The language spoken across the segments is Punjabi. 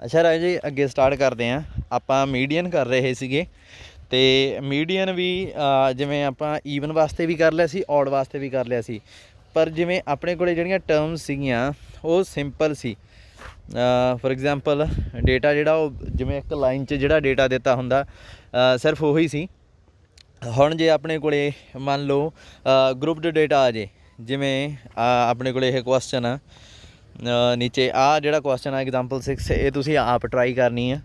ਅੱਛਾ ਰਾਜ ਜੀ, ਅੱਗੇ ਸਟਾਰਟ ਕਰਦੇ ਹਾਂ। ਆਪਾਂ ਮੀਡੀਅਨ ਕਰ ਰਹੇ ਸੀਗੇ ਅਤੇ ਮੀਡੀਅਨ ਵੀ ਜਿਵੇਂ ਆਪਾਂ ਈਵਨ ਵਾਸਤੇ ਵੀ ਕਰ ਲਿਆ ਸੀ, ਔਡ ਵਾਸਤੇ ਵੀ ਕਰ ਲਿਆ ਸੀ। ਪਰ ਜਿਵੇਂ ਆਪਣੇ ਕੋਲ ਜਿਹੜੀਆਂ ਟਰਮਸ ਸੀਗੀਆਂ ਉਹ simple C. For example data ਜਿਹੜਾ ਉਹ ਜਿਵੇਂ ਇੱਕ ਲਾਈਨ 'ਚ ਜਿਹੜਾ ਡੇਟਾ ਦਿੱਤਾ ਹੁੰਦਾ ਸਿਰਫ ਉਹੀ ਸੀ। ਹੁਣ ਜੇ ਆਪਣੇ ਕੋਲ ਮੰਨ ਲਓ ਗਰੁੱਪਡ ਡੇਟਾ ਆ ਜੇ, ਜਿਵੇਂ ਆਪਣੇ ਕੋਲ ਇਹ ਕੁਐਸਚਨ ਆ ਨੀਚੇ, ਆਹ ਜਿਹੜਾ ਕੁਐਸਚਨ ਆ ਐਗਜ਼ਾਮਪਲ 6, ਇਹ ਤੁਸੀਂ ਆਪ ਟਰਾਈ ਕਰਨੀ ਆ।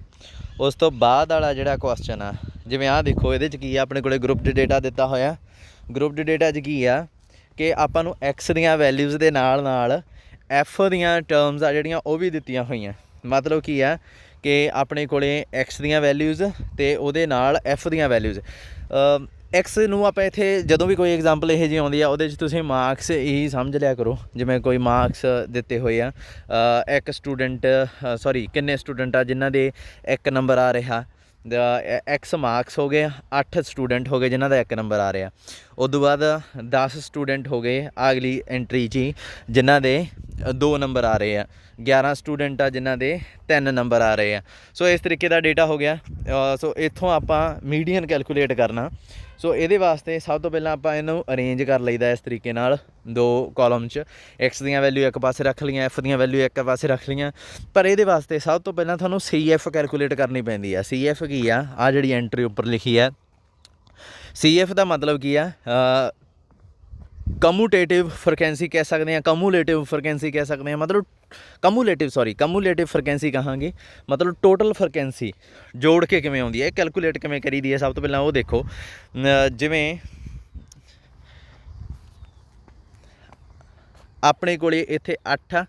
ਉਸ ਤੋਂ ਬਾਅਦ ਵਾਲਾ ਜਿਹੜਾ ਕੁਐਸਚਨ ਆ, ਜਿਵੇਂ ਆਹ ਦੇਖੋ, ਇਹਦੇ 'ਚ ਕੀ ਆ, ਆਪਣੇ ਕੋਲ ਗਰੁੱਪਡ ਡੇਟਾ ਦਿੱਤਾ ਹੋਇਆ। ਗਰੁੱਪਡ ਡੇਟਾ 'ਚ ਕੀ ਆ ਕਿ ਆਪਾਂ ਨੂੰ ਐਕਸ ਦੀਆਂ ਵੈਲਿਊਜ਼ ਦੇ ਨਾਲ ਨਾਲ ਐਫ ਦੀਆਂ ਟਰਮਸ ਆ ਜਿਹੜੀਆਂ ਉਹ ਵੀ ਦਿੱਤੀਆਂ ਹੋਈਆਂ। ਮਤਲਬ ਕੀ ਆ ਕਿ ਆਪਣੇ ਕੋਲ ਐਕਸ ਦੀਆਂ ਵੈਲਿਊਜ਼ ਅਤੇ ਉਹਦੇ ਨਾਲ ਐਫ ਦੀਆਂ ਵੈਲਿਊਜ਼। ਐਕਸ ਨੂੰ ਆਪਾਂ ਇੱਥੇ ਜਦੋਂ ਵੀ ਕੋਈ ਐਗਜ਼ਾਮਪਲ ਇਹੋ ਜਿਹੀ ਆਉਂਦੀ ਆ ਉਹਦੇ 'ਚ ਤੁਸੀਂ ਮਾਰਕਸ ਇਹੀ ਸਮਝ ਲਿਆ ਕਰੋ। ਜਿਵੇਂ ਕੋਈ ਮਾਰਕਸ ਦਿੱਤੇ ਹੋਏ ਆ, ਇੱਕ ਸਟੂਡੈਂਟ ਕਿੰਨੇ ਸਟੂਡੈਂਟ ਆ ਜਿਨ੍ਹਾਂ ਦੇ 1 ਨੰਬਰ ਆ ਰਿਹਾ, ਐਕਸ ਮਾਰਕਸ ਹੋ ਗਏ, 8 ਸਟੂਡੈਂਟ ਹੋ ਗਏ ਜਿਨ੍ਹਾਂ ਦਾ 1 ਨੰਬਰ ਆ ਰਿਹਾ। ਉਦੋਂ ਬਾਅਦ 10 ਸਟੂਡੈਂਟ ਹੋ ਗਏ ਅਗਲੀ ਐਂਟਰੀ 'ਚ ਹੀ ਜਿਨ੍ਹਾਂ ਦੇ 2 ਨੰਬਰ ਆ ਰਹੇ ਆ, 11 ਸਟੂਡੈਂਟ ਆ ਜਿਨ੍ਹਾਂ ਦੇ 3 ਨੰਬਰ ਆ ਰਹੇ ਆ। ਸੋ ਇਸ ਤਰੀਕੇ ਦਾ ਡੇਟਾ ਹੋ ਗਿਆ। ਸੋ ਇੱਥੋਂ ਆਪਾਂ ਮੀਡੀਅਨ ਕੈਲਕੂਲੇਟ ਕਰਨਾ। ਸੋ ਇਹਦੇ ਵਾਸਤੇ ਸਭ ਤੋਂ ਪਹਿਲਾਂ ਆਪਾਂ ਇਹਨੂੰ ਅਰੇਂਜ ਕਰ ਲਈਦਾ ਇਸ ਤਰੀਕੇ ਨਾਲ, 2 ਕਾਲਮ 'ਚ। ਐਕਸ ਦੀਆਂ ਵੈਲਿਊ ਇੱਕ ਪਾਸੇ ਰੱਖ ਲਈਆਂ, ਐਫ ਦੀਆਂ ਵੈਲਿਊ ਇੱਕ ਪਾਸੇ ਰੱਖ ਲਈਆਂ। ਪਰ ਇਹਦੇ ਵਾਸਤੇ ਸਭ ਤੋਂ ਪਹਿਲਾਂ ਤੁਹਾਨੂੰ ਸੀ ਐਫ ਕੈਲਕੂਲੇਟ ਕਰਨੀ ਪੈਂਦੀ ਆ। ਸੀ ਐਫ ਕੀ ਆ, ਆਹ ਜਿਹੜੀ ਐਂਟਰੀ ਉੱਪਰ ਲਿਖੀ ਆ, ਸੀ ਐਫ ਦਾ ਮਤਲਬ ਕੀ ਆ, ਕਮੂਟੇਟਿਵ ਫਰੀਕੁਐਂਸੀ ਕਹਿ ਸਕਦੇ ਹਾਂ, ਕਮੂਲੇਟਿਵ ਫਰੀਕੁਐਂਸੀ ਕਹਿ ਸਕਦੇ ਹਾਂ। ਮਤਲਬ ਕਮੂਲੇਟਿਵ ਫਰੀਕੁਐਂਸੀ ਕਹਾਂਗੇ, ਮਤਲਬ ਟੋਟਲ ਫਰੀਕੁਐਂਸੀ ਜੋੜ ਕੇ ਕਿਵੇਂ ਆਉਂਦੀ ਹੈ, ਇਹ ਕੈਲਕੂਲੇਟ ਕਿਵੇਂ ਕਰੀ ਦੀ ਹੈ। ਸਭ ਤੋਂ ਪਹਿਲਾਂ ਉਹ ਦੇਖੋ, ਜਿਵੇਂ ਆਪਣੇ ਕੋਲ ਇੱਥੇ 8 ਆ,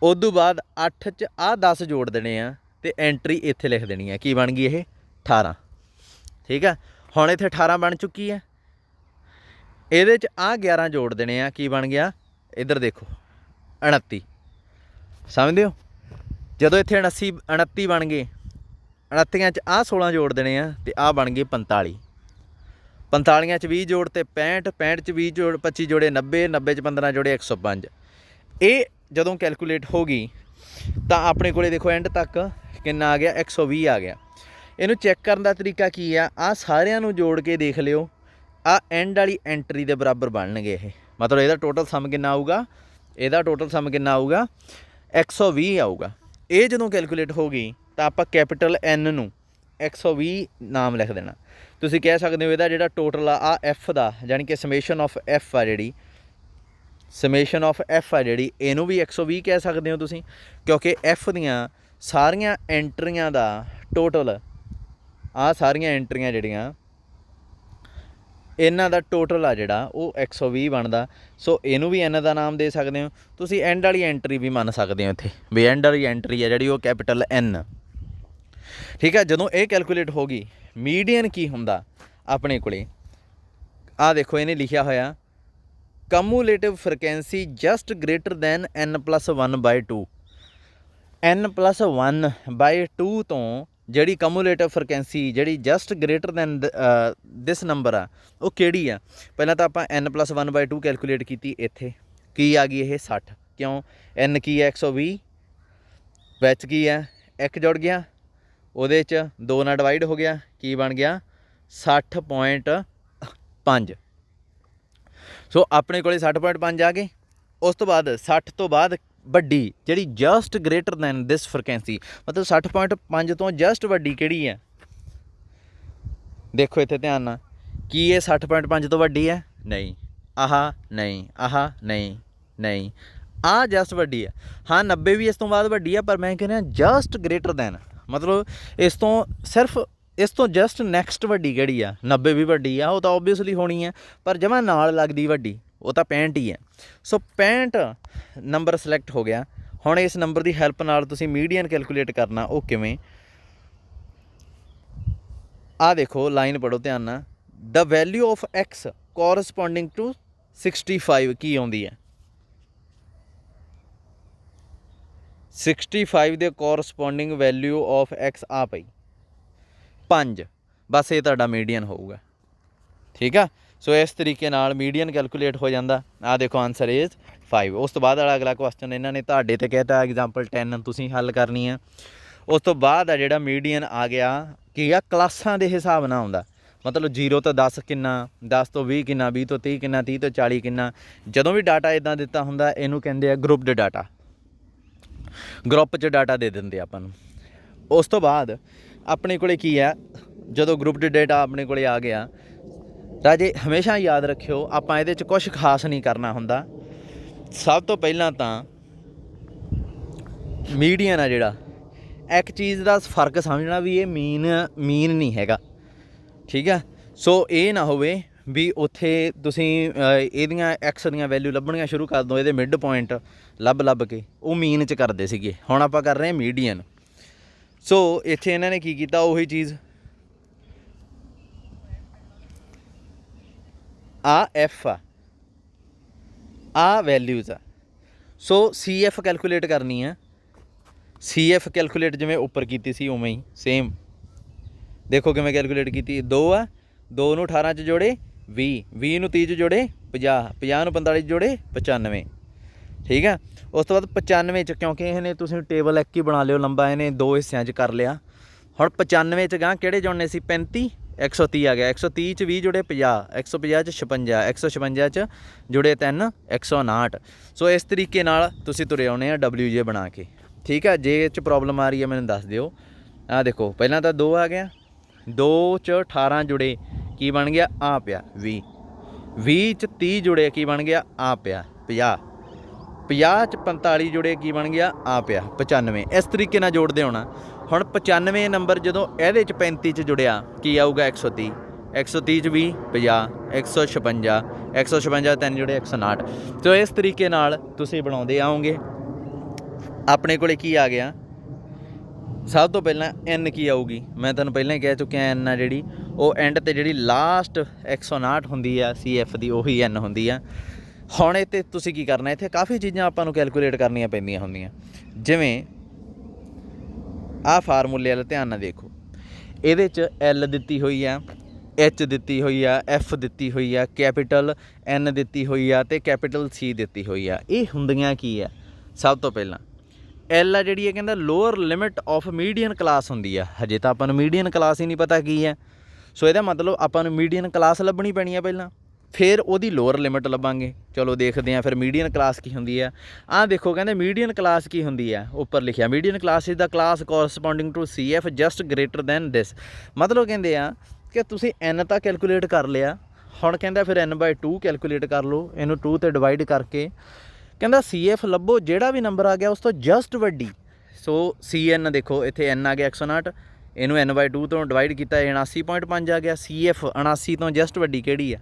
ਉਦੋਂ ਬਾਅਦ 8 'ਚ ਆਹ 10 ਜੋੜ ਦੇਣੇ ਆ ਅਤੇ ਐਂਟਰੀ ਇੱਥੇ ਲਿਖ ਦੇਣੀ ਹੈ। ਕੀ ਬਣ ਗਈ ਇਹ? 18। ਠੀਕ ਆ, ਹੁਣ ਇੱਥੇ 18 ਬਣ ਚੁੱਕੀ ਹੈ। ਇਹਦੇ 'ਚ ਆਹ 11 ਜੋੜ ਦੇਣੇ ਆ, ਕੀ ਬਣ ਗਿਆ? ਇੱਧਰ ਦੇਖੋ, 29। ਸਮਝਦੇ ਹੋ? ਜਦੋਂ ਇੱਥੇ 29 ਬਣ ਗਏ, 29 'ਚ ਆਹ 16 ਜੋੜ ਦੇਣੇ ਆ ਅਤੇ ਆਹ ਬਣ ਗਏ 45। 45 'ਚ 20 ਜੋੜ ਅਤੇ 65, 65 'ਚ 20 ਜੋੜ 25 ਜੋੜੇ 90, 90 'ਚ 15 ਜੋੜੇ 105। ਇਹ ਜਦੋਂ ਕੈਲਕੂਲੇਟ ਹੋ ਗਈ ਤਾਂ ਆਪਣੇ ਕੋਲ ਦੇਖੋ ਐਂਡ ਤੱਕ ਕਿੰਨਾ ਆ ਗਿਆ? 120 ਆ ਗਿਆ। ਇਹਨੂੰ ਚੈੱਕ ਕਰਨ ਦਾ ਤਰੀਕਾ ਕੀ ਆ? ਆਹ ਸਾਰਿਆਂ ਨੂੰ ਜੋੜ ਕੇ ਦੇਖ ਲਿਓ, ਆਹ ਐਂਡ ਵਾਲੀ ਐਂਟਰੀ ਦੇ ਬਰਾਬਰ ਬਣਨਗੇ ਇਹ। ਮਤਲਬ ਇਹਦਾ ਟੋਟਲ ਸਮ ਕਿੰਨਾ ਆਊਗਾ? 120 ਆਊਗਾ। ਇਹ ਜਦੋਂ ਕੈਲਕੂਲੇਟ ਹੋ ਗਈ ਤਾਂ ਆਪਾਂ ਕੈਪੀਟਲ ਐਨ ਨੂੰ 120 ਨਾਮ ਲਿਖ ਦੇਣਾ। ਤੁਸੀਂ ਕਹਿ ਸਕਦੇ ਹੋ ਇਹਦਾ ਜਿਹੜਾ ਟੋਟਲ ਆ ਐਫ ਦਾ, ਯਾਨੀ ਕਿ ਸਮੇਸ਼ਨ ਆਫ ਐਫ ਆ ਜਿਹੜੀ, ਇਹਨੂੰ ਵੀ 120 ਕਹਿ ਸਕਦੇ ਹੋ ਤੁਸੀਂ, ਕਿਉਂਕਿ ਐਫ ਦੀਆਂ ਸਾਰੀਆਂ ਐਂਟਰੀਆਂ ਦਾ ਟੋਟਲ, ਆਹ ਸਾਰੀਆਂ ਐਂਟਰੀਆਂ ਜਿਹੜੀਆਂ ਇਹਨਾਂ ਦਾ ਟੋਟਲ ਆ ਜਿਹੜਾ ਉਹ 120 ਬਣਦਾ। ਸੋ ਇਹਨੂੰ ਵੀ ਐਨ ਦਾ ਨਾਮ ਦੇ ਸਕਦੇ ਹੋ ਤੁਸੀਂ। ਐਂਡ ਵਾਲੀ ਐਂਟਰੀ ਵੀ ਮੰਨ ਸਕਦੇ ਹੋ ਇੱਥੇ ਵੀ ਐਂਡ ਵਾਲੀ ਐਂਟਰੀ ਆ ਜਿਹੜੀ ਉਹ ਕੈਪੀਟਲ ਐਨ। ਠੀਕ ਆ, ਜਦੋਂ ਇਹ ਕੈਲਕੂਲੇਟ ਹੋ ਗਈ, ਮੀਡੀਅਨ ਕੀ ਹੁੰਦਾ ਆਪਣੇ ਕੋਲੇ? ਆਹ ਦੇਖੋ, ਇਹਨੇ ਲਿਖਿਆ ਹੋਇਆ cumulative frequency just greater than n+1/2। n+1/2 ਤੋਂ ਜਿਹੜੀ ਕਮੂਲੇਟਿਵ ਫਰੀਕੁਐਂਸੀ ਜਿਹੜੀ just greater than this number ਆ, ਉਹ ਕਿਹੜੀ ਆ? ਪਹਿਲਾਂ ਤਾਂ ਆਪਾਂ n+1/2 ਕੈਲਕੂਲੇਟ ਕੀਤੀ। ਇੱਥੇ ਕੀ ਆ ਗਈ? ਇਹ 60। ਕਿਉਂ? n ਕੀ ਹੈ? 120 ਵਿੱਚ ਕੀ ਹੈ? 1 ਜੁੜ ਗਿਆ, ਉਹਦੇ 'ਚ 2 ਨਾਲ ਡਿਵਾਈਡ ਹੋ ਗਿਆ, ਕੀ ਬਣ ਗਿਆ? 60.5। ਸੋ ਆਪਣੇ ਕੋਲ 60.5 ਆ ਗਏ। ਉਸ ਤੋਂ ਬਾਅਦ 60 ਤੋਂ ਬਾਅਦ ਵੱਡੀ ਜਿਹੜੀ ਜਸਟ ਗ੍ਰੇਟਰ ਦੈਨ ਦਿਸ ਫਰੀਕੁਐਂਸੀ, ਮਤਲਬ 60.5 ਤੋਂ ਜਸਟ ਵੱਡੀ ਕਿਹੜੀ ਹੈ? ਦੇਖੋ ਇੱਥੇ ਧਿਆਨ ਨਾਲ, ਕੀ ਇਹ 60.5 ਤੋਂ ਵੱਡੀ ਹੈ? ਨਹੀਂ। ਆਹ ਨਹੀਂ, ਆਹ ਨਹੀਂ, ਨਹੀਂ, ਆਹ ਜਸਟ ਵੱਡੀ ਹੈ। ਹਾਂ, 90 ਵੀ ਇਸ ਤੋਂ ਬਾਅਦ ਵੱਡੀ ਆ, ਪਰ ਮੈਂ ਕਹਿ ਰਿਹਾ ਜਸਟ ਗ੍ਰੇਟਰ ਦੈਨ, ਮਤਲਬ ਇਸ ਤੋਂ ਸਿਰਫ ਇਸ ਤੋਂ ਜਸਟ ਨੈਕਸਟ ਵੱਡੀ ਕਿਹੜੀ ਆ? 90 ਵੀ ਵੱਡੀ ਆ, ਉਹ ਤਾਂ ਓਬਵੀਅਸਲੀ ਹੋਣੀ ਹੈ, ਪਰ ਜਮਾਂ ਨਾਲ ਲੱਗਦੀ ਵੱਡੀ ਉਹ ਤਾਂ 65 ਹੀ ਹੈ। ਸੋ 65 ਨੰਬਰ ਸਿਲੈਕਟ ਹੋ ਗਿਆ। ਹੁਣ ਇਸ ਨੰਬਰ ਦੀ ਹੈਲਪ ਨਾਲ ਤੁਸੀਂ ਮੀਡੀਅਨ ਕੈਲਕੂਲੇਟ ਕਰਨਾ। ਉਹ ਕਿਵੇਂ? ਆਹ ਦੇਖੋ, ਲਾਈਨ ਪੜ੍ਹੋ ਧਿਆਨ ਨਾਲ। The value of X corresponding to 65 ਕੀ ਆਉਂਦੀ ਹੈ? 65 ਦੇ ਕੋਰਸਪੋਂਡਿੰਗ ਵੈਲਿਊ ਆਫ ਐਕਸ ਆ ਪਈ 5। ਬਸ ਇਹ ਤੁਹਾਡਾ ਮੀਡੀਅਨ ਹੋਊਗਾ। ਠੀਕ ਆ, ਸੋ ਇਸ ਤਰੀਕੇ ਨਾਲ ਮੀਡੀਅਨ ਕੈਲਕੂਲੇਟ ਹੋ ਜਾਂਦਾ। ਆਹ ਦੇਖੋ ਆਨਸਰ ਇਜ਼ 5। ਉਸ ਤੋਂ ਬਾਅਦ ਵਾਲਾ ਅਗਲਾ ਕੁਐਸਚਨ ਇਹਨਾਂ ਨੇ ਤੁਹਾਡੇ 'ਤੇ ਕਹਿਤਾ ਐਗਜ਼ਾਮਪਲ 10 ਤੁਸੀਂ ਹੱਲ ਕਰਨੀ ਆ। ਉਸ ਤੋਂ ਬਾਅਦ ਆ ਜਿਹੜਾ ਮੀਡੀਅਨ ਆ ਗਿਆ ਕੀ ਆ, ਕਲਾਸਾਂ ਦੇ ਹਿਸਾਬ ਨਾਲ ਆਉਂਦਾ। ਮਤਲਬ 0 ਤੋਂ 10 ਕਿੰਨਾ, 10 ਤੋਂ 20 ਕਿੰਨਾ, 20 ਤੋਂ 30 ਕਿੰਨਾ, 30 ਤੋਂ 40 ਕਿੰਨਾ। ਜਦੋਂ ਵੀ ਡਾਟਾ ਇੱਦਾਂ ਦਿੱਤਾ ਹੁੰਦਾ ਇਹਨੂੰ ਕਹਿੰਦੇ ਆ ਗਰੁੱਪਡ ਡਾਟਾ। ਗਰੁੱਪ 'ਚ ਡਾਟਾ ਦੇ ਦਿੰਦੇ ਆਪਾਂ ਨੂੰ। ਉਸ ਤੋਂ ਬਾਅਦ ਆਪਣੇ ਕੋਲ ਕੀ ਆ, ਜਦੋਂ ਗਰੁੱਪਡ ਡਾਟਾ ਆਪਣੇ ਕੋਲ ਆ ਗਿਆ ਰਾਜੇ ਹਮੇਸ਼ਾ ਯਾਦ ਰੱਖਿਓ ਆਪਾਂ ਇਹਦੇ 'ਚ ਕੁਛ ਖਾਸ ਨਹੀਂ ਕਰਨਾ ਹੁੰਦਾ। ਸਭ ਤੋਂ ਪਹਿਲਾਂ ਤਾਂ ਮੀਡੀਅਨ ਆ ਜਿਹੜਾ, ਇੱਕ ਚੀਜ਼ ਦਾ ਫਰਕ ਸਮਝਣਾ ਵੀ ਇਹ ਮੀਨ ਨਹੀਂ ਹੈਗਾ, ਠੀਕ ਆ। ਸੋ ਇਹ ਨਾ ਹੋਵੇ ਵੀ ਉੱਥੇ ਤੁਸੀਂ ਇਹਦੀਆਂ ਐਕਸ ਦੀਆਂ ਵੈਲਿਊ ਲੱਭਣੀਆਂ ਸ਼ੁਰੂ ਕਰ ਦਿਓ, ਇਹਦੇ ਮਿਡ ਪੁਆਇੰਟ ਲੱਭ ਕੇ ਉਹ ਮੀਨ 'ਚ ਕਰਦੇ ਸੀਗੇ। ਹੁਣ ਆਪਾਂ ਕਰ ਰਹੇ ਹਾਂ ਮੀਡੀਅਨ। ਸੋ ਇੱਥੇ ਇਹਨਾਂ ਨੇ ਕੀ ਕੀਤਾ, ਉਹੀ ਚੀਜ਼ ਐਫ ਆ ਵੈਲਿਊਜ਼ ਆ। ਸੋ CF ਕੈਲਕੂਲੇਟ ਕਰਨੀ ਆ। CF ਕੈਲਕੂਲੇਟ ਜਿਵੇਂ ਉੱਪਰ ਕੀਤੀ ਸੀ ਉਵੇਂ ਹੀ ਸੇਮ ਦੇਖੋ ਕਿਵੇਂ ਕੈਲਕੂਲੇਟ ਕੀਤੀ। 2 ਆ, 2 ਨੂੰ 18 'ਚ ਜੋੜੇ 20, 20 ਨੂੰ 30 'ਚ ਜੋੜੇ 50, 50 ਨੂੰ 45 'ਚ ਜੋੜੇ 95, ਠੀਕ ਆ। ਉਸ ਤੋਂ ਬਾਅਦ 95 'ਚ ਕਿਉਂਕਿ ਇਹਨੇ ਤੁਸੀਂ ਟੇਬਲ ਇੱਕ ਹੀ ਬਣਾ ਲਿਓ ਲੰਬਾ, ਇਹਨੇ 2 ਹਿੱਸਿਆਂ 'ਚ ਕਰ ਲਿਆ। ਹੁਣ 95 'ਚ ਗਾਂ ਕਿਹੜੇ ਜੋੜਨੇ ਸੀ, 35, 130 ਆ ਗਿਆ। 130 'ਚ 20 ਜੁੜੇ 50, 150 'ਚ 56, 156 'ਚ ਜੁੜੇ 3, 159। ਸੋ ਇਸ ਤਰੀਕੇ ਨਾਲ ਤੁਸੀਂ ਤੁਰੇ ਆਉਣੇ ਆ WJ ਬਣਾ ਕੇ, ਠੀਕ ਆ। ਜੇ ਇਹ 'ਚ ਪ੍ਰੋਬਲਮ ਆ ਰਹੀ ਹੈ ਮੈਨੂੰ ਦੱਸ ਦਿਓ। ਆਹ ਦੇਖੋ ਪਹਿਲਾਂ ਤਾਂ 2 ਆ ਗਿਆ, 2 'ਚ 18 ਜੁੜੇ ਕੀ ਬਣ ਗਿਆ, ਆ ਪਿਆ 20, 20 'ਚ 30 ਜੁੜੇ ਕੀ ਬਣ ਗਿਆ, ਆ ਪਿਆ 50, 50 'ਚ 45 ਜੁੜੇ ਕੀ ਬਣ ਗਿਆ, ਆ ਪਿਆ 95। ਇਸ ਤਰੀਕੇ ਨਾਲ ਜੋੜਦੇ ਹੋਣਾ। ਹੁਣ 95 ਨੰਬਰ ਜਦੋਂ ਇਹਦੇ 'ਚ 35 'ਚ ਜੁੜਿਆ ਕੀ ਆਊਗਾ, 130, 130 'ਚ 20, 50, 156, 156 3 ਜੁੜੇ 159। ਸੋ ਇਸ ਤਰੀਕੇ ਨਾਲ ਤੁਸੀਂ ਬਣਾਉਂਦੇ ਆਓਗੇ। ਆਪਣੇ ਕੋਲ ਕੀ ਆ ਗਿਆ, ਸਭ ਤੋਂ ਪਹਿਲਾਂ N ਕੀ ਆਊਗੀ, ਮੈਂ ਤੁਹਾਨੂੰ ਪਹਿਲਾਂ ਹੀ ਕਹਿ ਚੁੱਕਿਆ N ਆ ਜਿਹੜੀ ਉਹ ਐਂਡ 'ਤੇ ਜਿਹੜੀ ਲਾਸਟ 159 ਹੁੰਦੀ ਆ CF ਦੀ ਉਹੀ N ਹੁੰਦੀ ਆ। ਹੁਣ ਇਹ 'ਤੇ ਤੁਸੀਂ ਕੀ ਕਰਨਾ, ਇੱਥੇ ਕਾਫੀ ਚੀਜ਼ਾਂ ਆਪਾਂ ਨੂੰ ਕੈਲਕੂਲੇਟ ਕਰਨੀਆਂ ਪੈਂਦੀਆਂ ਹੁੰਦੀਆਂ। ਜਿਵੇਂ ਆਹ ਫਾਰਮੂਲੇ ਵਾਲਾ ਧਿਆਨ ਨਾਲ ਦੇਖੋ, ਇਹਦੇ 'ਚ L ਦਿੱਤੀ ਹੋਈ ਆ, H ਦਿੱਤੀ ਹੋਈ ਆ, F ਦਿੱਤੀ ਹੋਈ ਆ, ਕੈਪੀਟਲ N ਦਿੱਤੀ ਹੋਈ ਆ ਅਤੇ ਕੈਪੀਟਲ C ਦਿੱਤੀ ਹੋਈ ਆ। ਇਹ ਹੁੰਦੀਆਂ ਕੀ ਆ, ਸਭ ਤੋਂ ਪਹਿਲਾਂ L ਆ ਜਿਹੜੀ ਇਹ ਕਹਿੰਦਾ lower limit of median class ਹੁੰਦੀ ਆ। ਹਜੇ ਤਾਂ ਆਪਾਂ ਨੂੰ ਮੀਡੀਅਨ ਕਲਾਸ ਹੀ ਨਹੀਂ ਪਤਾ ਕੀ ਹੈ। ਸੋ ਇਹਦਾ ਮਤਲਬ ਆਪਾਂ ਨੂੰ ਮੀਡੀਅਨ ਕਲਾਸ ਲੱਭਣੀ ਪੈਣੀ ਆ ਪਹਿਲਾਂ, ਫਿਰ ਉਹਦੀ ਲੋਅਰ ਲਿਮਿਟ ਲੱਭਾਂਗੇ। ਚਲੋ ਦੇਖਦੇ ਹਾਂ ਫਿਰ ਮੀਡੀਅਨ ਕਲਾਸ ਕੀ ਹੁੰਦੀ ਆ। ਆਹ ਦੇਖੋ ਕਹਿੰਦੇ ਮੀਡੀਅਨ ਕਲਾਸ ਕੀ ਹੁੰਦੀ ਆ, ਉੱਪਰ ਲਿਖਿਆ median class is the class corresponding to CF just greater than this. ਮਤਲਬ ਕਹਿੰਦੇ ਆ ਕਿ ਤੁਸੀਂ N ਤਾਂ ਕੈਲਕੂਲੇਟ ਕਰ ਲਿਆ, ਹੁਣ ਕਹਿੰਦਾ ਫਿਰ N/2 ਕੈਲਕੂਲੇਟ ਕਰ ਲਓ, ਇਹਨੂੰ 2 'ਤੇ ਡਿਵਾਈਡ ਕਰਕੇ ਕਹਿੰਦਾ CF ਲੱਭੋ ਜਿਹੜਾ ਵੀ ਨੰਬਰ ਆ ਗਿਆ ਉਸ ਤੋਂ ਜਸਟ ਵੱਡੀ। ਸੋ CN ਦੇਖੋ ਇੱਥੇ N ਆ ਗਿਆ 159, ਇਹਨੂੰ N/2 ਤੋਂ ਡਿਵਾਈਡ ਕੀਤਾ 79.5 ਆ ਗਿਆ। CF 79 ਤੋਂ ਜਸਟ ਵੱਡੀ ਕਿਹੜੀ ਆ,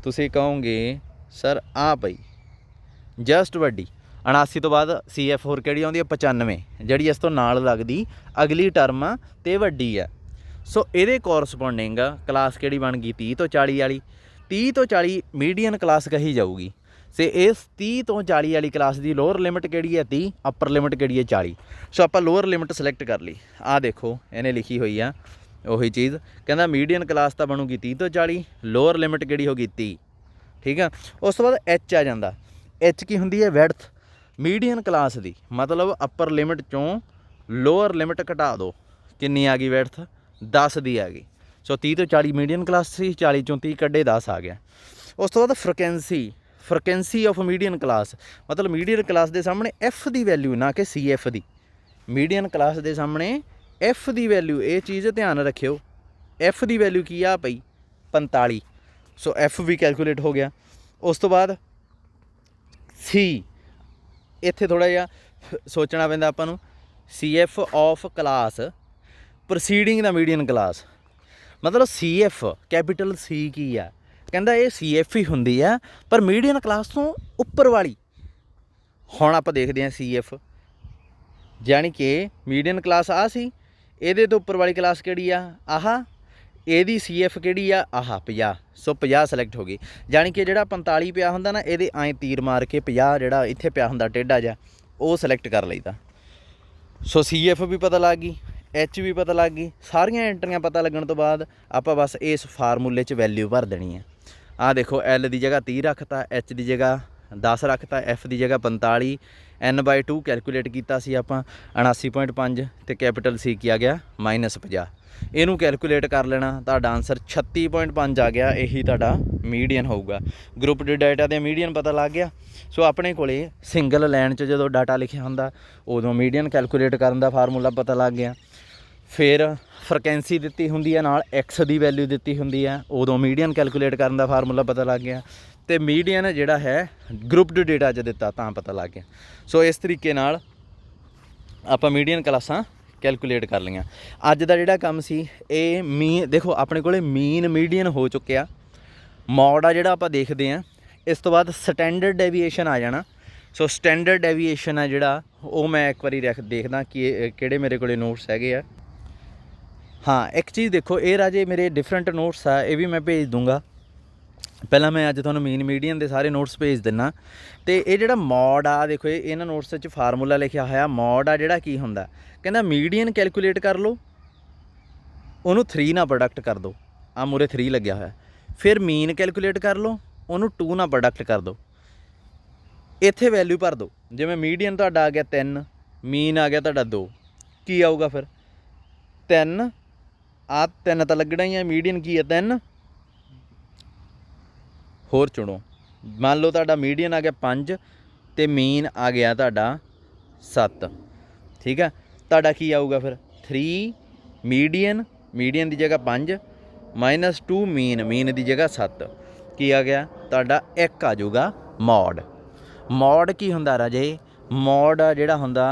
ਤੁਸੀਂ ਕਹੋਗੇ ਸਰ ਆ ਪਈ ਜਸਟ ਵੱਡੀ। 79 ਤੋਂ ਬਾਅਦ CF ਹੋਰ ਕਿਹੜੀ ਆਉਂਦੀ ਹੈ, 95, ਜਿਹੜੀ ਇਸ ਤੋਂ ਨਾਲ ਲੱਗਦੀ ਅਗਲੀ ਟਰਮ ਆ ਅਤੇ ਵੱਡੀ ਆ। ਸੋ ਇਹਦੇ ਕੋਰਸਪੋਂਡਿੰਗ ਕਲਾਸ ਕਿਹੜੀ ਬਣ ਗਈ, 30 ਤੋਂ 40 ਵਾਲੀ। 30 ਤੋਂ 40 ਮੀਡੀਅਨ ਕਲਾਸ ਕਹੀ ਜਾਊਗੀ। ਅਤੇ ਇਸ 30 ਤੋਂ 40 ਵਾਲੀ ਕਲਾਸ ਦੀ ਲੋਅਰ ਲਿਮਿਟ ਕਿਹੜੀ ਹੈ 30, ਅਪਰ ਲਿਮਿਟ ਕਿਹੜੀ ਹੈ 40। ਸੋ ਆਪਾਂ ਲੋਅਰ ਲਿਮਿਟ ਸਿਲੈਕਟ ਕਰ ਲਈ। ਆਹ ਦੇਖੋ ਇਹਨੇ ਲਿਖੀ ਹੋਈ ਆ ਉਹੀ ਚੀਜ਼, ਕਹਿੰਦਾ ਮੀਡੀਅਨ ਕਲਾਸ ਤਾਂ ਬਣੂਗੀ 30 ਤੋਂ 40, ਲੋਅਰ ਲਿਮਿਟ ਕਿਹੜੀ ਹੋ ਗਈ 30, ਠੀਕ ਆ। ਉਸ ਤੋਂ ਬਾਅਦ H ਆ ਜਾਂਦਾ। H ਕੀ ਹੁੰਦੀ ਹੈ, ਵਿਡਥ ਮੀਡੀਅਨ ਕਲਾਸ ਦੀ, ਮਤਲਬ ਅਪਰ ਲਿਮਿਟ 'ਚੋਂ ਲੋਅਰ ਲਿਮਿਟ ਘਟਾ ਦਿਓ, ਕਿੰਨੀ ਆ ਗਈ ਵਿਡਥ, 10 ਦੀ ਆ ਗਈ। ਸੋ 30 ਤੋਂ 40 ਮੀਡੀਅਨ ਕਲਾਸ ਸੀ, 40 ਚੋਂ 30 ਕੱਢੇ 10 ਆ ਗਿਆ। ਉਸ ਤੋਂ ਬਾਅਦ ਫ੍ਰੀਕੁਐਂਸੀ ਆਫ ਮੀਡੀਅਨ ਕਲਾਸ, ਮਤਲਬ ਮੀਡੀਅਨ ਕਲਾਸ ਦੇ ਸਾਹਮਣੇ F ਦੀ ਵੈਲਿਊ, ਨਾ ਕਿ CF ਦੀ। ਮੀਡੀਅਨ ਕਲਾਸ ਦੇ ਸਾਹਮਣੇ F ਦੀ ਵੈਲਿਊ, ਇਹ ਚੀਜ਼ ਧਿਆਨ ਰੱਖਿਓ। F ਦੀ ਵੈਲਿਊ ਕੀ ਆ ਪਈ, 45। ਸੋ F ਵੀ ਕੈਲਕੂਲੇਟ ਹੋ ਗਿਆ। ਉਸ ਤੋਂ ਬਾਅਦ C, ਇੱਥੇ ਥੋੜ੍ਹਾ ਜਿਹਾ ਸੋਚਣਾ ਪੈਂਦਾ ਆਪਾਂ ਨੂੰ। CF of class proceeding the median class, ਮਤਲਬ CF ਕੈਪੀਟਲ C ਕੀ ਆ, ਕਹਿੰਦਾ ਇਹ CF ਹੀ ਹੁੰਦੀ ਆ ਪਰ ਮੀਡੀਅਨ ਕਲਾਸ ਤੋਂ ਉੱਪਰ ਵਾਲੀ। ਹੁਣ ਆਪਾਂ ਦੇਖਦੇ ਹਾਂ CF, ਜਾਣੀ ਕਿ ਮੀਡੀਅਨ ਕਲਾਸ ਆ ਸੀ, ਇਹਦੇ ਤੋਂ ਉੱਪਰ ਵਾਲੀ ਕਲਾਸ ਕਿਹੜੀ ਆ, ਆਹ। ਇਹਦੀ CF ਕਿਹੜੀ ਆ, ਆਹ 50। ਸੋ 50 ਸਿਲੈਕਟ ਹੋ ਗਈ। ਜਾਣੀ ਕਿ ਜਿਹੜਾ 45 ਪਿਆ ਹੁੰਦਾ ਨਾ, ਇਹਦੇ ਐਂ ਤੀਰ ਮਾਰ ਕੇ 50 ਜਿਹੜਾ ਇੱਥੇ ਪਿਆ ਹੁੰਦਾ ਟੇਢਾ ਜਿਹਾ, ਉਹ ਸਿਲੈਕਟ ਕਰ ਲਈਦਾ। ਸੋ CF ਵੀ ਪਤਾ ਲੱਗ ਗਈ, एच भी पता लग गई। सारियां एंट्रियां पता लगन तो बाद आप बस इस फार्मूले 'च वैल्यू भर देनी है। आ देखो एल की जगह 30 रखता, एच की जगह 10 रखता, एफ की जगह 45, N/2 कैलकुलेट किया सी आपां 79.5 तो कैपिटल सी किया गया -50। इनू कैलकुलेट कर लेना, तुहाडा आंसर 36.5 आ गया। यही तुहाडा मीडियन होगा। ग्रुप डी डाटा दे मीडियन पता लग गया। सो अपने कोले सिंगल लाइन च जो डाटा लिखिया हुंदा उदों मीडियन कैलकुलेट करन दा फार्मूला पता लग गया। फिर फ्रिक्वेंसी दित्ती हुंदी है, नाल एक्स दी वैल्यू दित्ती हुंदी है, उदों मीडियन कैलकुलेट करन दा फार्मूला पता लग गया। तो मीडियन जिहड़ा है ग्रुप डी डेटा च दिता तां पता लग गया। सो इस तरीके नाल आपां मीडियन क्लासां कैलकुलेट कर लियां। अज दा जिहड़ा काम सी ये देखो अपने कोले मीन मीडियन हो चुक्या। मॉड आ जिहड़ा आपां देखदे आं, इस तो बाद स्टैंडर्ड डेविएशन आ जाना। सो स्टैंडर्ड डेविएशन है जिहड़ा वो मैं एक बारी देखदा कि किहड़े मेरे कोले नोट्स हैगे आ। हाँ एक चीज़ देखो, ये राजे मेरे डिफरेंट नोट्स आ, ये भी मैं भेज दूँगा। पहला मैं अज तुहानूं मीन मीडियन के सारे नोट्स भेज दिना। तो ये जिहड़ा मॉड आ देखो, इन्हां नोट्स च फार्मूला लिखिया होया। मॉड आ जिहड़ा की हुंदा, कहंदा मीडियन कैलकुलेट कर लो, उन्होंने 3 ना प्रोडक्ट कर दो। आ मूरे 3 लग्या होया। फिर मीन कैलकुलेट कर लो, उन्होंने 2 ना प्रोडक्ट कर दो। इत्थे वैल्यू भर दो। जिवें मीडियन तुहाडा आ गया 3, मीन आ गया तुहाडा 2, की आऊगा फिर 3। आ 3 तो लगना ही है, मीडियन की है 3। होर चुनो, मान लो तुहाडा मीडियन आ गया 5 तो मीन आ गया तुहाडा 7। ठीक है, तुहाडा की आऊगा फिर 3 मीडियन, मीडियन की जगह 5 -2 मीन, मीन की जगह 7, की आ गया तुहाडा 1 आ जाऊगा मॉड। मॉड की हुंदा राजे, मॉड जिहड़ा हुंदा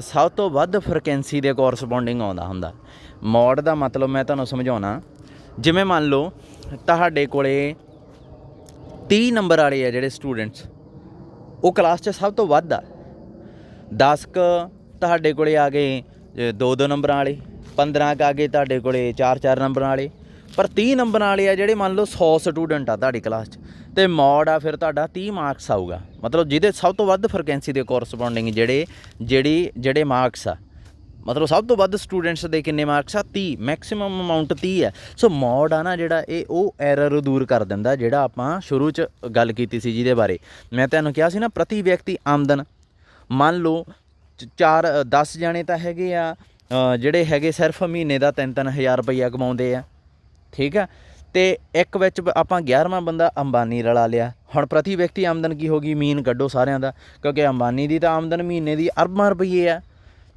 सब तो वध फ्रिक्वेंसी के कोरसपोंडिंग आउंदा हुंदा। मॉड का मतलब मैं तुहानूं समझाउणा, जिवें मान लो तुहाडे कोले 30 नंबर वाले आ जिहड़े स्टूडेंट्स, वो क्लास च सब तो वध आ। 10 तुहाडे कोले आ गए 2-2 नंबर वाले, 15 आ गए तुहाडे कोले 4-4 नंबर वाले, पर 30 नंबर वाले आ जिहड़े मान लो 100 स्टूडेंट आ तुहाडी क्लास च, तो मॉड आ फिर तुहाडा 30 मार्क्स आऊगा। मतलब जिहदे सब तो वध फ्रिक्वेंसी के कोरसपोंडिंग ਜਿਹੜੇ मार्क्स आ, मतलब सब तो वध स्टूडेंट्स के किन्ने मार्क्स आ 30, मैक्सिमम अमाउंट 30 है। सो मॉड आ ना जिहड़ा ये ਉਹ एरर दूर कर दिंदा ਜਿਹੜਾ ਆਪਾਂ शुरू च गल कीती सी, ਜਿਹਦੇ बारे मैं तुहानूं किहा सी ना, प्रति व्यक्ति आमदन मान लो 4-10 जाने तो हैगे आ ਜਿਹੜੇ हैगे सिर्फ महीने का 3-3 हज़ार रुपया कमाउंदे आ। ठीक है, तो एक विच आपां 11वां बंदा अंबानी रला लिया। हुण प्रति व्यक्ति आमदन की होगी, मीन कड्डो सारिਆਂ ਦਾ, क्योंकि अंबानी की तो आमदन महीने की अरबां रुपये है,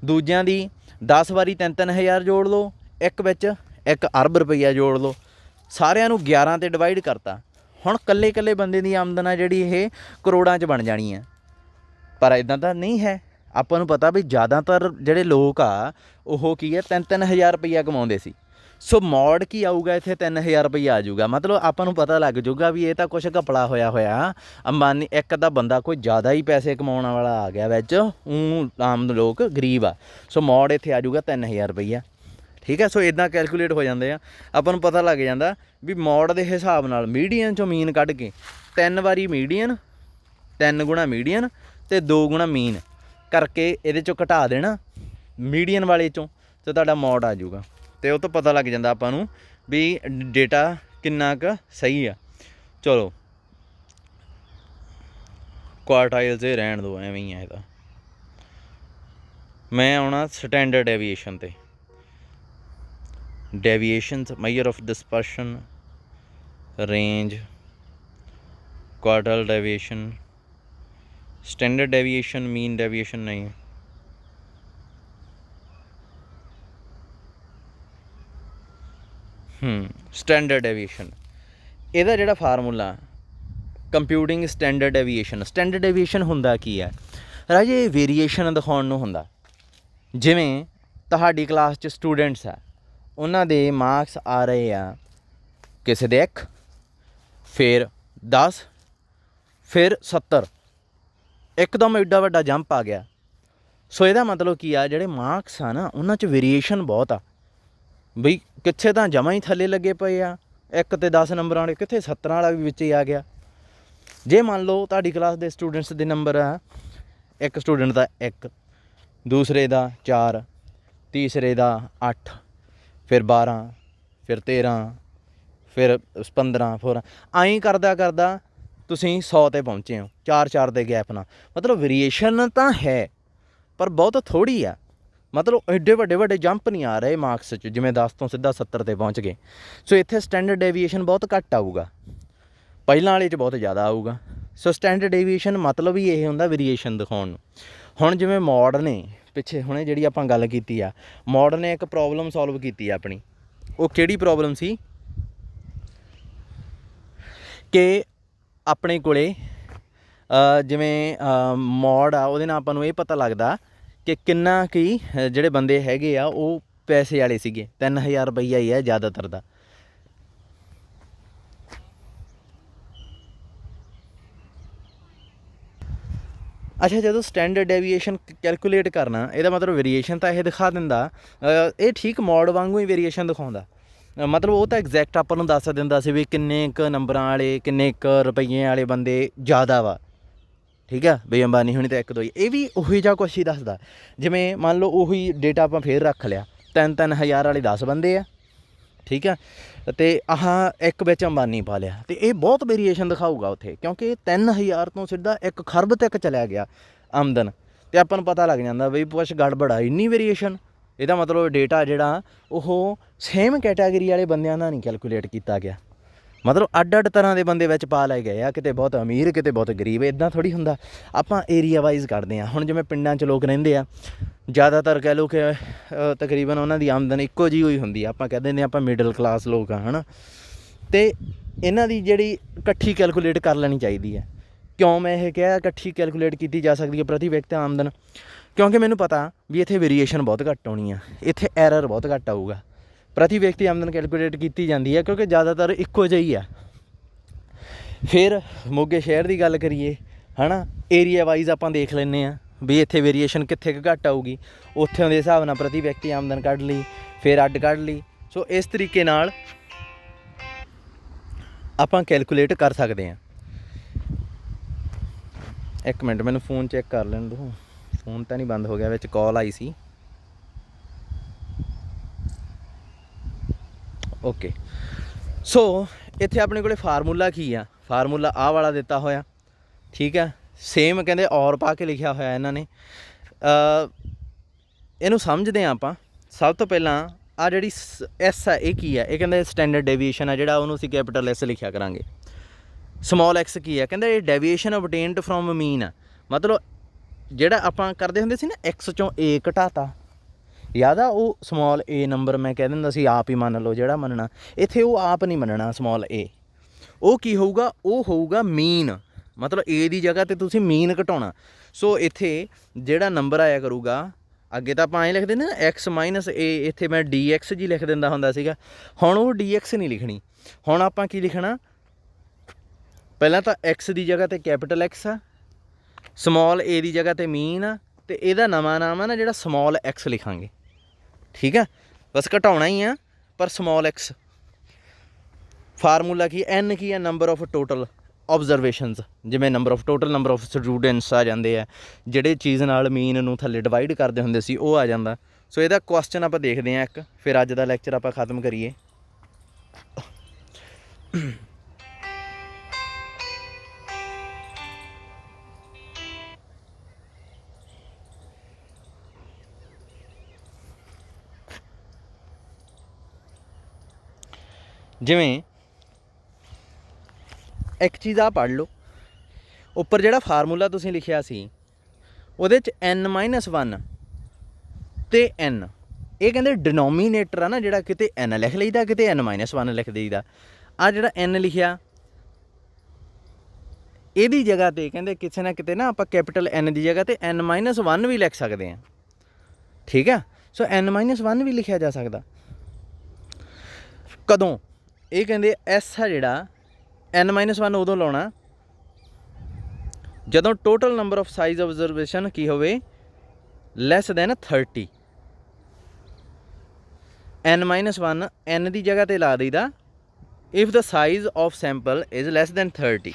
दूजिਆਂ ਦੀ 10 वारी 3-3 हज़ार जोड़ लो, एक विच 1 अरब रुपया जोड़ लो, सारिਆਂ ਨੂੰ 11 ਤੇ डिवाइड करता। हुण कल्ले कल्ले बंदे की आमदन आ जिहड़ी ये करोड़ां 'च बन जानी है, पर इदां तां नहीं है। ਆਪਾਂ ਨੂੰ पता भी ज़्यादातर ਜਿਹੜੇ लोग आ ਉਹ ਕੀ है 3-3 हज़ार रुपया कमाਉਂਦੇ ਸੀ। सो मॉड की आऊगा इत्थे 3000 रुपया आ जाऊगा। मतलब आपां नूं पता लग जूगा भी ये तो कुछ घपला होया अंबानी एक अद्धा बंदा कोई ज़्यादा ही पैसे कमाने वाला आ गया विच, आम लोग गरीब आ। सो मॉड इत्थे आ जाऊगा 3000 रुपया। ठीक है, सो इदां कैलकुलेट हो जाते हैं। आपां नूं पता लग जाता भी मॉड के हिसाब नाल मीडियन चों मीन कढ़ के 3 वारी मीडियन, 3 गुणा मीडियन तो 2 गुणा मीन करके ये चों घटा देना मीडियन वाले चों, तो तुहाडा मॉड आ जाऊगा। तो तो पता लग जाता आपां नूं भी डेटा किन्ना क सही आ। चलो क्वार्टाइल से रहन दो, एवें ही है इहदा। मैं आउणा स्टैंडर्ड डेविएशन ते। Deviations measure of dispersion, range, quartile deviation, standard deviation, mean deviation नहीं। स्टैंडर्ड डेविएशन, ਇਹਦਾ ਜਿਹੜਾ formula computing standard deviation. Standard deviation ਹੁੰਦਾ ਕੀ ਹੈ ਰਾਜੇ, ਵੇਰੀਏਸ਼ਨ ਦਿਖਾਉਣ ਨੂੰ ਹੁੰਦਾ। ਜਿਵੇਂ ਤੁਹਾਡੀ ਕਲਾਸ 'ਚ ਸਟੂਡੈਂਟਸ ਆ, ਉਹਨਾਂ ਦੇ ਮਾਰਕਸ ਆ ਰਹੇ ਆ ਕਿਸੇ ਦੇ 1, ਫਿਰ 10, ਫਿਰ 70, ਇੱਕਦਮ ਐਡਾ ਵੱਡਾ ਜੰਪ ਆ ਗਿਆ। ਸੋ ਇਹਦਾ ਮਤਲਬ ਕੀ ਆ, ਜਿਹੜੇ ਮਾਰਕਸ ਆ ਨਾ ਉਹਨਾਂ 'ਚ ਵੇਰੀਏਸ਼ਨ ਬਹੁਤ ਆ। ਬਈ ਕਿੱਥੇ ਤਾਂ ਜਮਾਂ ਹੀ ਥੱਲੇ ਲੱਗੇ ਪਏ ਆ, 1 ਤੇ 10 ਨੰਬਰਾਂ ਵਾਲੇ, ਕਿੱਥੇ 70 ਵਾਲਾ ਵੀ ਵਿੱਚ ਹੀ ਆ ਗਿਆ। ਜੇ ਮੰਨ ਲਓ ਤੁਹਾਡੀ ਕਲਾਸ ਦੇ ਸਟੂਡੈਂਟਸ ਦੇ ਨੰਬਰ ਆ, ਇੱਕ ਸਟੂਡੈਂਟ ਦਾ 1, ਦੂਸਰੇ ਦਾ 4, तीसरे का 8, फिर 12, फिर 13, फिर 15, फिर आई करदा करदा तुसीं 100 ते पहुँचे हो 4-4 ਦੇ ਗੈਪ ਨਾਲ। ਮਤਲਬ ਵੇਰੀਏਸ਼ਨ ਤਾਂ ਹੈ ਪਰ ਬਹੁਤ ਥੋੜ੍ਹੀ ਆ। ਮਤਲਬ ਐਡੇ ਵੱਡੇ ਜੰਪ ਨਹੀਂ ਆ ਰਹੇ ਮਾਰਕਸ 'ਚ, ਜਿਵੇਂ 10 ਤੋਂ ਸਿੱਧਾ 70 ਤੇ ਪਹੁੰਚ ਗਏ। ਸੋ ਇੱਥੇ ਸਟੈਂਡਰਡ ਡੇਵੀਏਸ਼ਨ ਬਹੁਤ ਘੱਟ ਆਊਗਾ, ਪਹਿਲਾਂ ਵਾਲੇ 'ਚ ਬਹੁਤ ਜ਼ਿਆਦਾ ਆਊਗਾ। ਸੋ ਸਟੈਂਡਰਡ ਡੇਵੀਏਸ਼ਨ ਮਤਲਬ ਹੀ ਇਹ ਹੁੰਦਾ ਵੇਰੀਏਸ਼ਨ ਦਿਖਾਉਣ ਨੂੰ। ਹੁਣ ਜਿਵੇਂ ਮੋਡ ਨੇ ਪਿੱਛੇ ਹੁਣੇ ਜਿਹੜੀ ਆਪਾਂ ਗੱਲ ਕੀਤੀ ਆ, ਮੋਡ ਨੇ ਇੱਕ ਪ੍ਰੋਬਲਮ ਸੋਲਵ ਕੀਤੀ ਆ ਆਪਣੀ। ਉਹ ਕਿਹੜੀ ਪ੍ਰੋਬਲਮ ਸੀ ਕਿ ਆਪਣੇ ਕੋਲੇ ਜਿਵੇਂ ਮੋਡ ਆ, ਉਹਦੇ ਨਾਲ ਆਪਾਂ ਨੂੰ ਇਹ ਪਤਾ ਲੱਗਦਾ ਕਿ ਕਿੰਨਾ ਕੀ ਜਿਹੜੇ ਬੰਦੇ ਹੈਗੇ ਆ ਉਹ ਪੈਸੇ ਵਾਲੇ ਸੀਗੇ। 3000 ਰੁਪਈਆ ਹੀ ਹੈ ਜ਼ਿਆਦਾਤਰ ਦਾ। ਅੱਛਾ, ਜਦੋਂ ਸਟੈਂਡਰਡ ਡੇਵੀਏਸ਼ਨ ਕੈਲਕੂਲੇਟ ਕਰਨਾ, ਇਹਦਾ ਮਤਲਬ ਵੇਰੀਏਸ਼ਨ ਤਾਂ ਇਹ ਦਿਖਾ ਦਿੰਦਾ। ਇਹ ਠੀਕ ਮੋਡ ਵਾਂਗੂ ਹੀ ਵੇਰੀਏਸ਼ਨ ਦਿਖਾਉਂਦਾ। ਮਤਲਬ ਉਹ ਤਾਂ ਐਗਜ਼ੈਕਟ ਆਪਾਂ ਨੂੰ ਦੱਸ ਦਿੰਦਾ ਸੀ ਵੀ ਕਿੰਨੇ ਕੁ ਨੰਬਰਾਂ ਵਾਲੇ, ਕਿੰਨੇ ਕੁ ਰੁਪਈਏ ਵਾਲੇ ਬੰਦੇ ਜ਼ਿਆਦਾ ਵਾ। ਠੀਕ ਆ, ਵੀ ਅੰਬਾਨੀ ਹੋਣੀ ਤਾਂ 1-2 ਹੀ। ਇਹ ਵੀ ਉਹੀ ਜਿਹਾ ਕੁਛ ਹੀ ਦੱਸਦਾ। ਜਿਵੇਂ ਮੰਨ ਲਓ ਉਹੀ ਡੇਟਾ ਆਪਾਂ ਫੇਰ ਰੱਖ ਲਿਆ, 3-3 ਹਜ਼ਾਰ ਵਾਲੇ 10 ਬੰਦੇ ਆ, ਠੀਕ ਆ, ਅਤੇ ਆਹ ਇੱਕ ਵਿੱਚ ਅੰਬਾਨੀ ਪਾ ਲਿਆ, ਅਤੇ ਇਹ ਬਹੁਤ ਵੇਰੀਏਸ਼ਨ ਦਿਖਾਊਗਾ ਉੱਥੇ, ਕਿਉਂਕਿ 3000 ਤੋਂ ਸਿੱਧਾ 1 ਖਰਬ ਤੱਕ ਚਲਿਆ ਗਿਆ ਆਮਦਨ। ਅਤੇ ਆਪਾਂ ਨੂੰ ਪਤਾ ਲੱਗ ਜਾਂਦਾ ਬਈ ਕੁਛ ਗੜਬੜ ਆ, ਇੰਨੀ ਵੇਰੀਏਸ਼ਨ। ਇਹਦਾ ਮਤਲਬ ਡੇਟਾ ਜਿਹੜਾ ਉਹ ਸੇਮ ਕੈਟਾਗਰੀ ਵਾਲੇ ਬੰਦਿਆਂ ਦਾ ਨਹੀਂ ਕੈਲਕੂਲੇਟ ਕੀਤਾ ਗਿਆ। ਮਤਲਬ ਅੱਡ ਤਰ੍ਹਾਂ ਦੇ ਬੰਦੇ ਵਿੱਚ ਪਾ ਲਏ ਗਏ ਆ, ਕਿਤੇ ਬਹੁਤ ਅਮੀਰ, ਕਿਤੇ ਬਹੁਤ ਗਰੀਬ। ਇੱਦਾਂ ਥੋੜ੍ਹੀ ਹੁੰਦਾ। ਆਪਾਂ ਏਰੀਆ ਵਾਈਜ਼ ਕੱਢਦੇ ਹਾਂ। ਹੁਣ ਜਿਵੇਂ ਪਿੰਡਾਂ 'ਚ ਲੋਕ ਰਹਿੰਦੇ ਆ, ਜ਼ਿਆਦਾਤਰ ਕਹਿ ਲਓ ਕਿ ਤਕਰੀਬਨ ਉਹਨਾਂ ਦੀ ਆਮਦਨ ਇੱਕੋ ਜਿਹੀ ਹੋਈ ਹੁੰਦੀ ਆ। ਆਪਾਂ ਕਹਿ ਦਿੰਦੇ ਆਪਾਂ ਮਿਡਲ ਕਲਾਸ ਲੋਕ ਆ, ਹੈ ਨਾ। ਅਤੇ ਇਹਨਾਂ ਦੀ ਜਿਹੜੀ ਇਕੱਠੀ ਕੈਲਕੂਲੇਟ ਕਰ ਲੈਣੀ ਚਾਹੀਦੀ ਹੈ। ਕਿਉਂ ਮੈਂ ਇਹ ਕਿਹਾ ਇਕੱਠੀ ਕੈਲਕੂਲੇਟ ਕੀਤੀ ਜਾ ਸਕਦੀ ਹੈ ਪ੍ਰਤੀ ਵਿਅਕਤੀ ਆਮਦਨ? ਕਿਉਂਕਿ ਮੈਨੂੰ ਪਤਾ ਵੀ ਇੱਥੇ ਵੇਰੀਏਸ਼ਨ ਬਹੁਤ ਘੱਟ ਆਉਣੀ ਆ, ਇੱਥੇ ਐਰਰ ਬਹੁਤ ਘੱਟ ਆਊਗਾ। ਪ੍ਰਤੀ ਵਿਅਕਤੀ ਆਮਦਨ ਕੈਲਕੂਲੇਟ ਕੀਤੀ ਜਾਂਦੀ ਹੈ ਕਿਉਂਕਿ ਜ਼ਿਆਦਾਤਰ ਇੱਕੋ ਜਿਹੀ ਆ। ਫਿਰ ਮੋਗੇ ਸ਼ਹਿਰ ਦੀ ਗੱਲ ਕਰੀਏ, ਹੈ ਨਾ, ਏਰੀਆ ਵਾਈਜ਼ ਆਪਾਂ ਦੇਖ ਲੈਂਦੇ ਹਾਂ ਵੀ ਇੱਥੇ ਵੇਰੀਏਸ਼ਨ ਕਿੱਥੇ ਕੁ ਘੱਟ ਆਊਗੀ, ਉੱਥੋਂ ਦੇ ਹਿਸਾਬ ਨਾਲ ਪ੍ਰਤੀ ਵਿਅਕਤੀ ਆਮਦਨ ਕੱਢ ਲਈ, ਫਿਰ ਅੱਡ ਕੱਢ ਲਈ। ਸੋ ਇਸ ਤਰੀਕੇ ਨਾਲ ਆਪਾਂ ਕੈਲਕੂਲੇਟ ਕਰ ਸਕਦੇ ਹਾਂ। ਇੱਕ ਮਿੰਟ, ਮੈਨੂੰ ਫੋਨ ਚੈੱਕ ਕਰ ਲੈਣ ਦਿਓ। ਫੋਨ ਤਾਂ ਨਹੀਂ ਬੰਦ ਹੋ ਗਿਆ, ਵਿੱਚ ਕਾਲ ਆਈ ਸੀ। ਓਕੇ, ਸੋ ਇੱਥੇ ਆਪਣੇ ਕੋਲ ਫਾਰਮੂਲਾ ਕੀ ਆ? ਫਾਰਮੂਲਾ ਆਹ ਵਾਲਾ ਦਿੱਤਾ ਹੋਇਆ, ਠੀਕ ਆ। ਸੇਮ ਕਹਿੰਦੇ ਔਰ ਪਾ ਕੇ ਲਿਖਿਆ ਹੋਇਆ ਇਹਨਾਂ ਨੇ। ਇਹਨੂੰ ਸਮਝਦੇ ਹਾਂ ਆਪਾਂ। ਸਭ ਤੋਂ ਪਹਿਲਾਂ ਆਹ ਜਿਹੜੀ ਐਸ ਆ, ਇਹ ਕੀ ਆ? ਇਹ ਕਹਿੰਦੇ ਸਟੈਂਡਰਡ ਡੇਵੀਏਸ਼ਨ ਆ ਜਿਹੜਾ, ਉਹਨੂੰ ਅਸੀਂ ਕੈਪੀਟਲ ਐਸ ਲਿਖਿਆ ਕਰਾਂਗੇ। ਸਮੋਲ ਐਕਸ ਕੀ ਆ? ਕਹਿੰਦੇ ਇਹ ਡੇਵੀਏਸ਼ਨ ਓਬਟੇਨਡ ਫਰੋਮ ਮੀਨ ਆ। ਮਤਲਬ ਜਿਹੜਾ ਆਪਾਂ ਕਰਦੇ ਹੁੰਦੇ ਸੀ ਨਾ, ਐਕਸ 'ਚੋਂ ਏ ਘਟਾਤਾ, ਯਾਦ ਆ? ਉਹ ਸਮੋਲ ਏ ਨੰਬਰ ਮੈਂ ਕਹਿ ਦਿੰਦਾ ਸੀ ਆਪ ਹੀ ਮੰਨ ਲਓ ਜਿਹੜਾ ਮੰਨਣਾ। ਇੱਥੇ ਉਹ ਆਪ ਨਹੀਂ ਮੰਨਣਾ ਸਮੋਲ ਏ। ਉਹ ਕੀ ਹੋਊਗਾ? ਉਹ ਹੋਊਗਾ ਮੀਨ। ਮਤਲਬ ਏ ਦੀ ਜਗ੍ਹਾ 'ਤੇ ਤੁਸੀਂ ਮੀਨ ਘਟਾਉਣਾ। ਸੋ ਇੱਥੇ ਜਿਹੜਾ ਨੰਬਰ ਆਇਆ ਕਰੂਗਾ, ਅੱਗੇ ਤਾਂ ਆਪਾਂ ਐਂ ਲਿਖਦੇ ਨਾ ਐਕਸ ਮਾਈਨਸ ਏ, ਇੱਥੇ ਮੈਂ ਡੀ ਐਕਸ ਜੀ ਲਿਖ ਦਿੰਦਾ ਹੁੰਦਾ ਸੀਗਾ। ਹੁਣ ਉਹ ਡੀ ਐਕਸ ਨਹੀਂ ਲਿਖਣੀ। ਹੁਣ ਆਪਾਂ ਕੀ ਲਿਖਣਾ? ਪਹਿਲਾਂ ਤਾਂ ਐਕਸ ਦੀ ਜਗ੍ਹਾ 'ਤੇ ਕੈਪੀਟਲ ਐਕਸ ਆ, ਸਮੋਲ ਏ ਦੀ ਜਗ੍ਹਾ 'ਤੇ ਮੀਨ ਆ, ਅਤੇ ਇਹਦਾ ਨਵਾਂ ਨਾਮ ਆ ਨਾ ਜਿਹੜਾ, ਸਮੋਲ ਐਕਸ ਲਿਖਾਂਗੇ। ਠੀਕ ਆ, ਬਸ ਘਟਾਉਣਾ ਹੀ ਆ ਪਰ ਸਮੋਲ ਐਕਸ। ਫਾਰਮੂਲਾ ਕੀ? ਐਨ ਕੀ ਆ? Number of total observations. ਜਿਵੇਂ number of total number of students ਆ ਜਾਂਦੇ ਆ, ਜਿਹੜੇ ਚੀਜ਼ ਨਾਲ ਮੀਨ ਨੂੰ ਥੱਲੇ ਡਿਵਾਈਡ ਕਰਦੇ ਹੁੰਦੇ ਸੀ, ਉਹ ਆ ਜਾਂਦਾ। ਸੋ ਇਹਦਾ ਕੁਐਸਚਨ ਆਪਾਂ ਦੇਖਦੇ ਹਾਂ ਇੱਕ, ਫਿਰ ਅੱਜ ਦਾ ਲੈਕਚਰ ਆਪਾਂ ਖ਼ਤਮ ਕਰੀਏ। ਜਿਵੇਂ ਇੱਕ ਚੀਜ਼ ਆਹ ਪੜ੍ਹ ਲਓ, ਉੱਪਰ ਜਿਹੜਾ ਫਾਰਮੂਲਾ ਤੁਸੀਂ ਲਿਖਿਆ ਸੀ ਉਹਦੇ 'ਚ n-1 ਅਤੇ n, ਇਹ ਕਹਿੰਦੇ ਡਿਨੋਮੀਨੇਟਰ ਆ ਨਾ ਜਿਹੜਾ, ਕਿਤੇ n ਲਿਖ ਲਈਦਾ, ਕਿਤੇ n-1 ਲਿਖ ਦਈਦਾ। ਆਹ ਜਿਹੜਾ n ਲਿਖਿਆ, ਇਹਦੀ ਜਗ੍ਹਾ 'ਤੇ ਕਹਿੰਦੇ ਕਿਸੇ ਨਾ ਕਿਤੇ ਨਾ ਆਪਾਂ ਕੈਪੀਟਲ N ਦੀ ਜਗ੍ਹਾ 'ਤੇ n-1 ਵੀ ਲਿਖ ਸਕਦੇ ਹਾਂ। ਠੀਕ ਆ, ਸੋ n-1 ਵੀ ਲਿਖਿਆ ਜਾ ਸਕਦਾ। ਕਦੋਂ? ਇਹ ਕਹਿੰਦੇ ਐਸ ਆ ਜਿਹੜਾ n-1 ਉਦੋਂ ਲਾਉਣਾ ਜਦੋਂ ਟੋਟਲ ਨੰਬਰ ਆਫ ਸਾਈਜ਼ ਓਬਜ਼ਰਵੇਸ਼ਨ ਕੀ ਹੋਵੇ? Less than 30। n-1 n ਦੀ ਜਗ੍ਹਾ 'ਤੇ ਲਾ ਦਈਦਾ if the size of sample is less than 30।